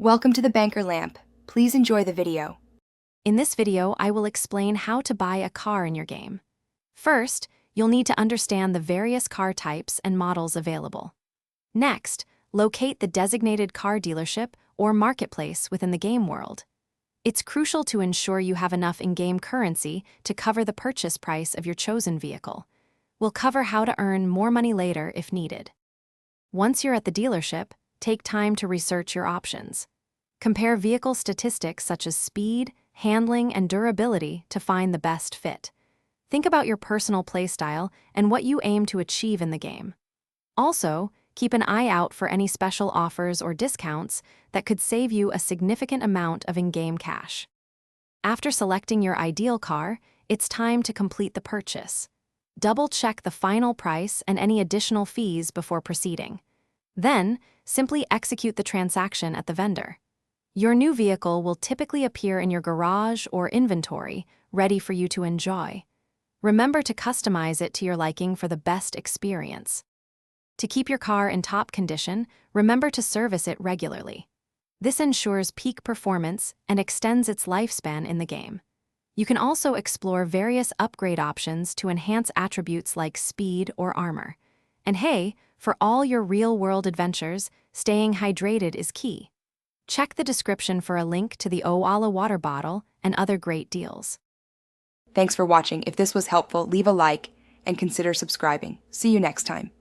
Welcome to the Banker Lamp. Please enjoy the video. In this video, I will explain how to buy a car in your game. First, you'll need to understand the various car types and models available. Next, locate the designated car dealership or marketplace within the game world. It's crucial to ensure you have enough in-game currency to cover the purchase price of your chosen vehicle. We'll cover how to earn more money later if needed. Once you're at the dealership, take time to research your options. Compare vehicle statistics such as speed, handling, and durability to find the best fit. Think about your personal playstyle and what you aim to achieve in the game. Also, keep an eye out for any special offers or discounts that could save you a significant amount of in-game cash. After selecting your ideal car, it's time to complete the purchase. Double-check the final price and any additional fees before proceeding. Then, simply execute the transaction at the vendor. Your new vehicle will typically appear in your garage or inventory, ready for you to enjoy. Remember to customize it to your liking for the best experience. To keep your car in top condition, remember to service it regularly. This ensures peak performance and extends its lifespan in the game. You can also explore various upgrade options to enhance attributes like speed or armor. And hey, for all your real-world adventures, staying hydrated is key. Check the description for a link to the Owala water bottle and other great deals. Thanks for watching. If this was helpful, leave a like and consider subscribing. See you next time.